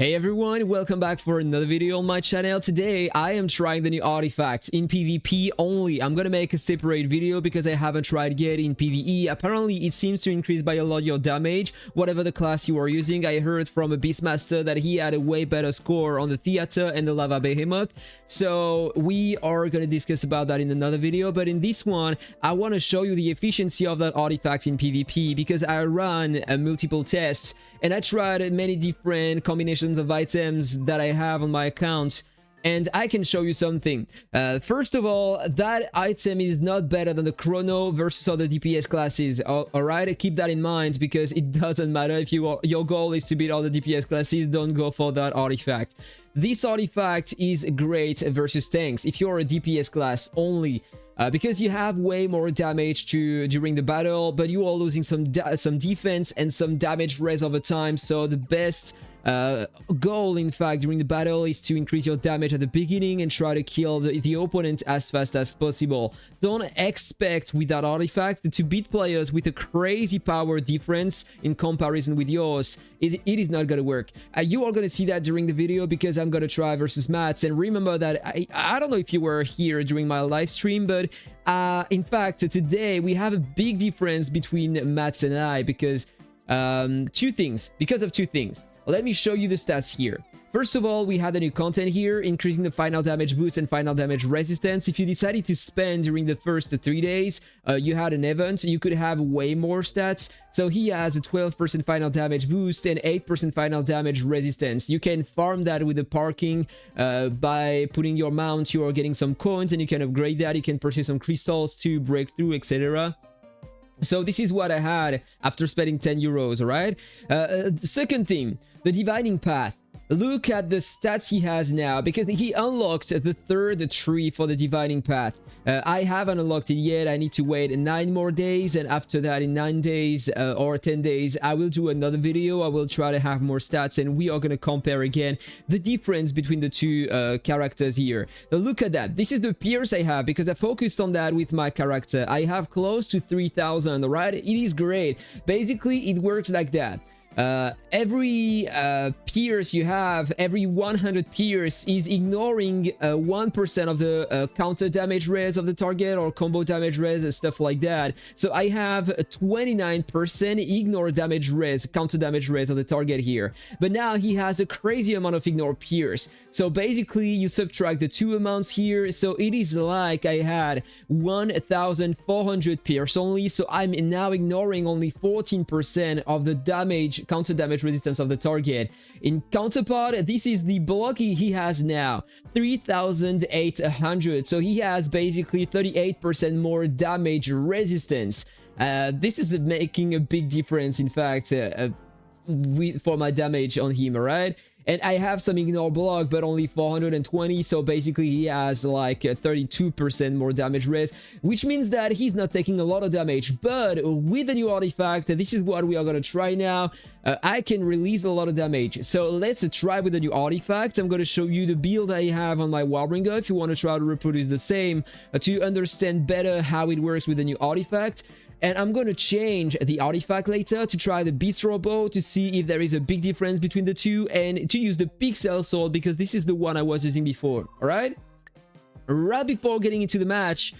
Hey everyone, welcome back for another video on my channel. Today I am trying the new artifacts in PvP only. I'm gonna make a separate video because I haven't tried yet in PvE. Apparently it seems to increase by a lot your damage, whatever the class you are using. I heard from a Beastmaster that he had a way better score on the Theater and the Lava Behemoth. So we are gonna discuss about that in another video, but in this one I want to show you the efficiency of that artifact in PvP because I ran multiple tests and I tried many different combinations of items that I have on my account, and I can show you something. First of all, that item is not better than the Chrono versus other DPS classes. Alright, keep that in mind because it doesn't matter if your goal is to beat all the DPS classes. Don't go for that artifact. This artifact is great versus tanks if you're a DPS class only. Because you have way more damage during the battle, but you are losing some defense and some damage res over time. So the best goal, in fact, during the battle is to increase your damage at the beginning and try to kill the opponent as fast as possible. Don't expect with that artifact to beat players with a crazy power difference in comparison with yours. It is not gonna work. You are gonna see that during the video because I'm gonna try versus Mats. And remember that I don't know if you were here during my live stream, but in fact today we have a big difference between Mats and I because because of two things. Let me show you the stats here. First of all, we had a new content here, increasing the final damage boost and final damage resistance. If you decided to spend during the first 3 days, you had an event, you could have way more stats. So he has a 12% final damage boost and 8% final damage resistance. You can farm that with the parking by putting your mount. You are getting some coins and you can upgrade that. You can purchase some crystals to break through, etc. So this is what I had after spending 10 euros, alright? Second thing, the divining path. Look at the stats he has now because he unlocked the third tree for the divining path. I haven't unlocked it yet. I need to wait 9 more days, and after that in 9 days or 10 days I will do another video. I will try to have more stats and we are going to compare again the difference between the two characters here. Now look at that. This is the pierce I have because I focused on that with my character. I have close to 3000, right? It is great. Basically it works like that. Every pierce you have, every 100 pierce is ignoring 1% of the counter damage res of the target or combo damage res and stuff like that. So I have 29% ignore damage res, counter damage res of the target here. But now he has a crazy amount of ignore pierce. So basically you subtract the two amounts here. So it is like I had 1400 pierce only. So I'm now ignoring only 14% of the damage, counter damage resistance of the target. In counterpart, this is the block he has now, 3800. So he has basically 38% more damage resistance. This is making a big difference, in fact, for my damage on him, alright? And I have some ignore block, but only 420, so basically he has like 32% more damage res, which means that he's not taking a lot of damage. But with the new artifact, this is what we are gonna try now. I can release a lot of damage. So let's try with the new artifact. I'm gonna show you the build I have on my Warbringer if you want to try to reproduce the same to understand better how it works with the new artifact. And I'm going to change the artifact later to try the beastro bow to see if there is a big difference between the two, and to use the pixel sword because this is the one I was using before. Alright? Right before getting into the match,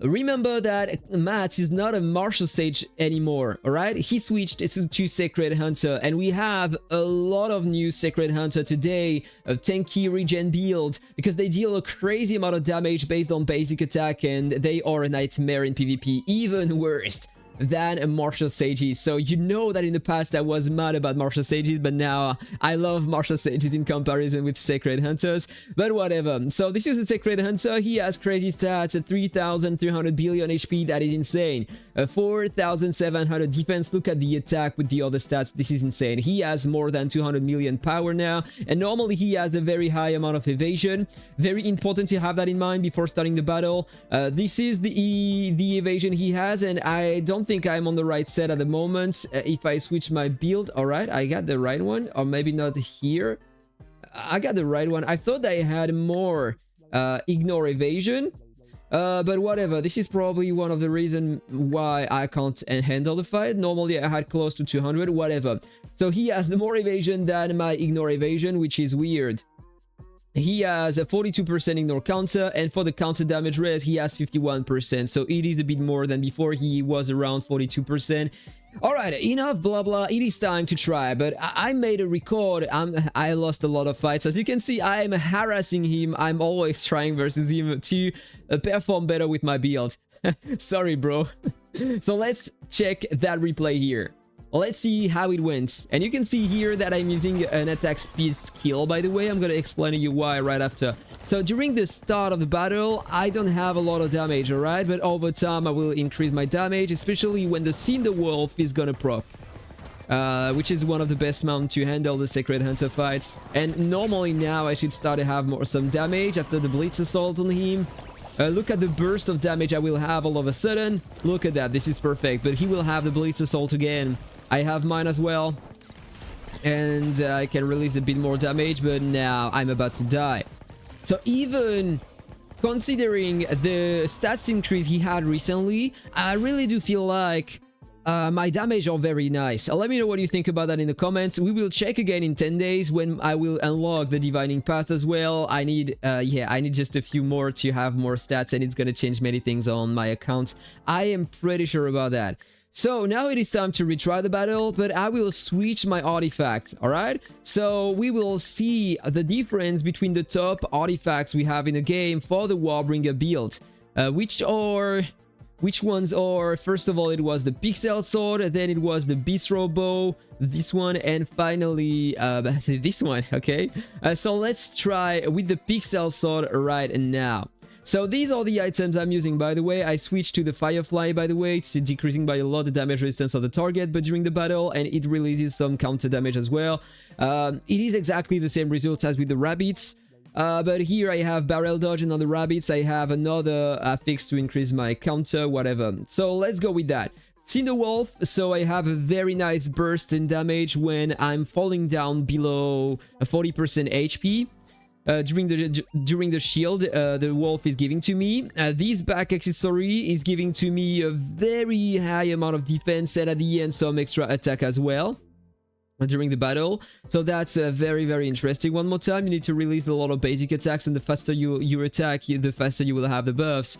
remember that Mats is not a martial sage anymore, alright? He switched to Sacred Hunter, and we have a lot of new Sacred Hunter today, a tanky regen build, because they deal a crazy amount of damage based on basic attack, and they are a nightmare in PvP, even worse than martial sages. So you know that in the past I was mad about martial sages, but now I love martial sages in comparison with Sacred Hunters. But whatever. So this is the Sacred Hunter. He has crazy stats at 3300 billion HP. That is insane. 4700 defense. Look at the attack with the other stats. This is insane. He has more than 200 million power now, and normally he has a very high amount of evasion. Very important to have that in mind before starting the battle. This is the evasion he has, and I don't think I'm on the right set at the moment. If I switch my build, all right, I got the right one, or maybe not here. I got the right one. I thought I had more ignore evasion, But whatever, this is probably one of the reasons why I can't handle the fight. Normally I had close to 200, whatever. So he has more evasion than my ignore evasion, which is weird. He has a 42% ignore counter, and for the counter damage res, he has 51%. So it is a bit more than before. He was around 42%. Alright, enough blah blah, it is time to try, but I made a record. I lost a lot of fights. As you can see, I am harassing him. I'm always trying versus him to perform better with my build. Sorry, bro. So let's check that replay here. Let's see how it went. And you can see here that I'm using an attack speed skill, by the way. I'm gonna explain to you why right after. So during the start of the battle, I don't have a lot of damage, alright? But over time, I will increase my damage, especially when the Cinder Wolf is gonna proc. Which is one of the best mounts to handle the Sacred Hunter fights. And normally now, I should start to have some damage after the Blitz Assault on him. Look at the burst of damage I will have all of a sudden. Look at that, this is perfect. But he will have the Blitz Assault again. I have mine as well. And I can release a bit more damage, but now I'm about to die. So even considering the stats increase he had recently, I really do feel like my damage are very nice. Let me know what you think about that in the comments. We will check again in 10 days when I will unlock the Divining Path as well. I need, I need just a few more to have more stats, and it's gonna change many things on my account. I am pretty sure about that. So now it is time to retry the battle, but I will switch my artifacts, alright? So we will see the difference between the top artifacts we have in the game for the Warbringer build. Which ones are, first of all, it was the Pixel Sword, then it was the Beastro Bow, this one, and finally, this one, okay? So let's try with the Pixel Sword right now. So these are the items I'm using, by the way. I switched to the Firefly, by the way. It's decreasing by a lot the damage resistance of the target, but during the battle, and it releases some counter damage as well. It is exactly the same results as with the Rabbits. But here I have Barrel Dodge and on the Rabbits, I have another affix to increase my counter, whatever. So let's go with that. Cinder Wolf, so I have a very nice burst in damage when I'm falling down below 40% HP. During the shield the wolf is giving to me. This back accessory is giving to me a very high amount of defense, and at the end some extra attack as well during the battle. So that's very, very interesting. One more time, you need to release a lot of basic attacks, and the faster you attack, the faster you will have the buffs.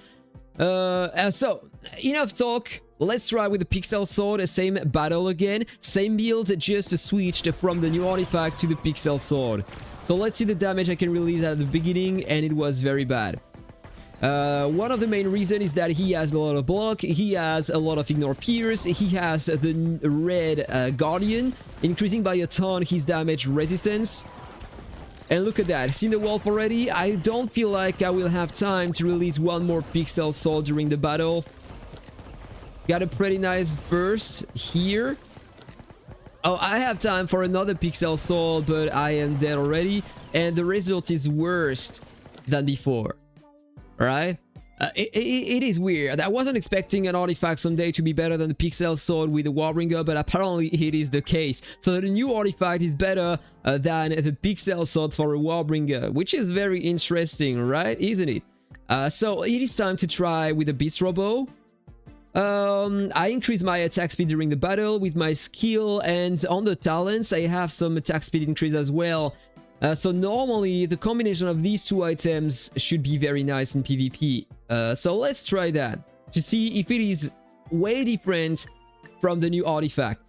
So enough talk. Let's try with the Pixel Sword, same battle again, same build, just switched from the new artifact to the Pixel Sword. So let's see the damage I can release at the beginning, and it was very bad. One of the main reasons is that he has a lot of block, he has a lot of ignore pierce, he has the red Guardian, increasing by a ton his damage resistance. And look at that, Cinder Wolf already. I don't feel like I will have time to release one more Pixel Sword during the battle. Got a pretty nice burst here. Oh, I have time for another Pixel Sword, but I am dead already. And the result is worse than before. Alright? It is weird. I wasn't expecting an artifact someday to be better than the Pixel Sword with the Warbringer, but apparently it is the case. So the new artifact is better than the Pixel Sword for a Warbringer, which is very interesting, right? Isn't it? So it is time to try with the Beastro Bow. I increase my attack speed during the battle with my skill, and on the talents I have some attack speed increase as well. So normally the combination of these two items should be very nice in PvP. So let's try that to see if it is way different from the new artifact.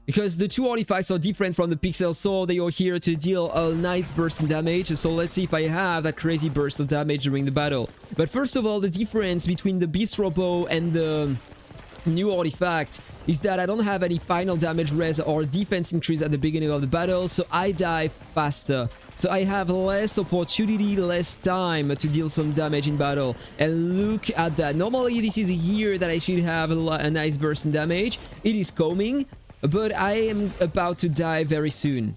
Because the two artifacts are different from the Pixel Sword, they are here to deal a nice burst in damage. So let's see if I have that crazy burst of damage during the battle. But first of all, the difference between the Beastro Bow and the new artifact is that I don't have any final damage res or defense increase at the beginning of the battle, so I die faster. So I have less opportunity, less time to deal some damage in battle. And look at that. Normally this is here that I should have a nice burst in damage. It is coming, but I am about to die very soon.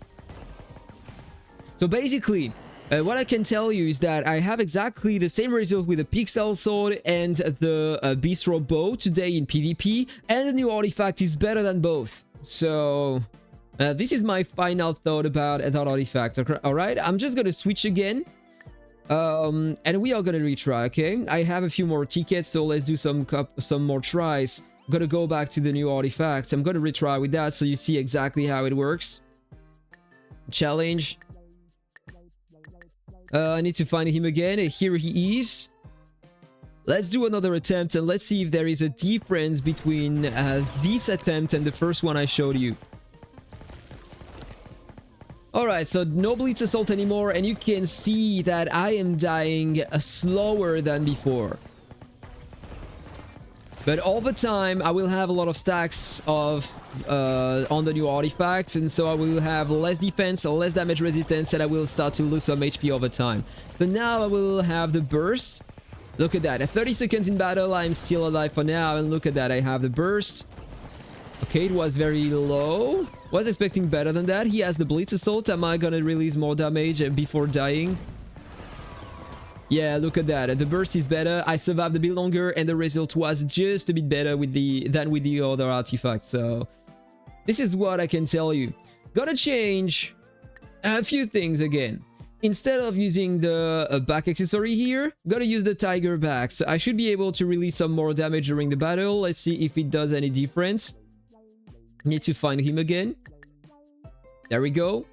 So basically, what I can tell you is that I have exactly the same result with the Pixel Sword and the Beastro Bow today in PvP, and the new artifact is better than both. So this is my final thought about that artifact. Alright, I'm just gonna switch again. And we are gonna retry, okay? I have a few more tickets, so let's do some more tries. I'm gonna go back to the new artifact. I'm gonna retry with that so you see exactly how it works. Challenge. I need to find him again. Here he is. Let's do another attempt and let's see if there is a difference between this attempt and the first one I showed you. Alright, so no Blitz Assault anymore, and you can see that I am dying slower than before. But over time, I will have a lot of stacks of on the new artifacts, and so I will have less defense, less damage resistance, and I will start to lose some HP over time. But now I will have the burst. Look at that, at 30 seconds in battle, I'm still alive for now, and look at that, I have the burst. Okay, it was very low. Was expecting better than that. He has the Blitz Assault. Am I gonna release more damage before dying? Yeah, look at that. The burst is better. I survived a bit longer, and the result was just a bit better than with the other artifact. So this is what I can tell you. Gotta change a few things again. Instead of using the back accessory here, gotta use the tiger back. So I should be able to release some more damage during the battle. Let's see if it does any difference. Need to find him again. There we go.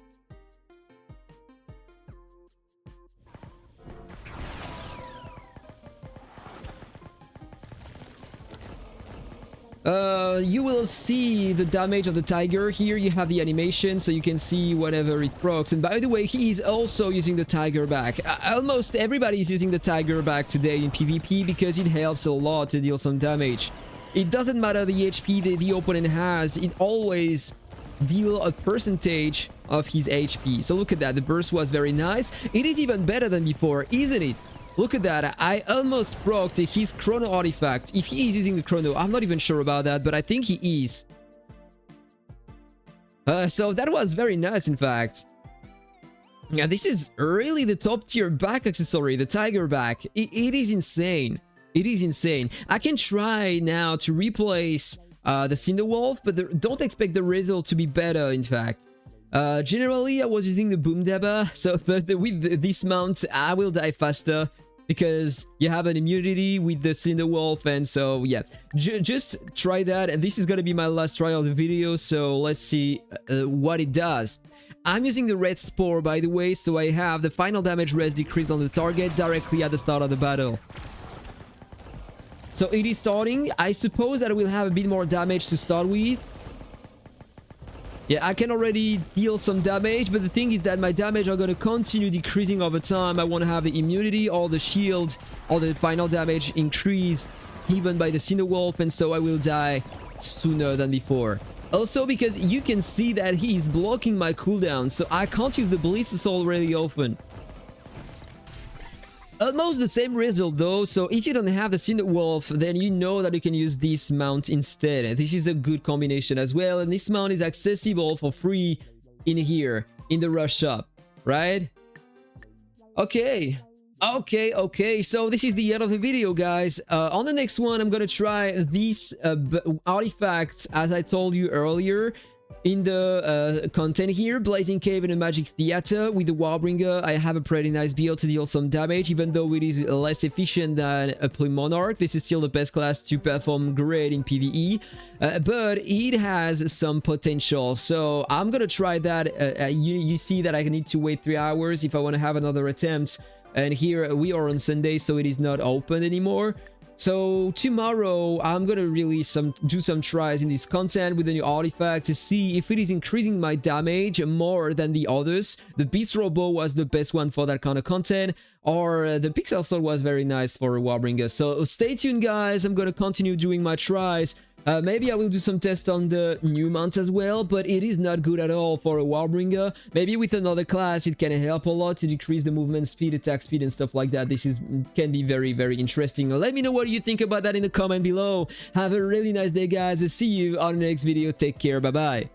You will see the damage of the tiger. Here you have the animation, so you can see whenever it procs. And by the way, he is also using the tiger back. Almost everybody is using the tiger back today in PvP because it helps a lot to deal some damage. It doesn't matter the HP that the opponent has, it always deal a percentage of his HP. So look at that, the burst was very nice. It is even better than before, isn't it? Look at that, I almost procced his chrono artifact. If he is using the chrono, I'm not even sure about that, but I think he is. So that was very nice, in fact. Yeah, this is really the top tier back accessory, the tiger back. It is insane. It is insane. I can try now to replace the Cinder Wolf, but don't expect the result to be better, in fact. Generally, I was using the Boom Dabba, so but with this mount, I will die faster because you have an immunity with the Cinder Wolf, and so yeah. Just try that, and this is gonna be my last try of the video, so let's see what it does. I'm using the Red Spore, by the way, so I have the final damage res decreased on the target directly at the start of the battle. So it is starting. I suppose that I will have a bit more damage to start with. Yeah, I can already deal some damage, but the thing is that my damage are going to continue decreasing over time. I want to have the immunity or the shield or the final damage increase even by the Cinder Wolf, and so I will die sooner than before. Also because you can see that he is blocking my cooldown, so I can't use the Blitz Assault really often. Almost the same result though, so if you don't have the Cinder Wolf, then you know that you can use this mount instead. This is a good combination as well, and this mount is accessible for free in here, in the Rush shop, right? Okay, so this is the end of the video, guys. On the next one, I'm gonna try these artifacts, as I told you earlier. In the content here, Blazing Cave and a Magic Theater with the Warbringer. I have a pretty nice build to deal some damage, even though it is less efficient than a Plume Monarch. This is still the best class to perform great in PvE, but it has some potential, so I'm gonna try that. You see that I need to wait 3 hours if I want to have another attempt, and here we are on Sunday, so it is not open anymore. So tomorrow I'm gonna release do some tries in this content with the new artifact to see if it is increasing my damage more than the others. The beastro bow was the best one for that kind of content, or the pixel sword was very nice for a Warbringer. So stay tuned, guys. I'm gonna continue doing my tries. Maybe I will do some tests on the new mount as well, but it is not good at all for a Warbringer. Maybe with another class it can help a lot to decrease the movement speed, attack speed and stuff like that. This can be very, very interesting. Let me know what you think about that in the comment below. Have a really nice day, guys. See you on the next video. Take care. Bye bye.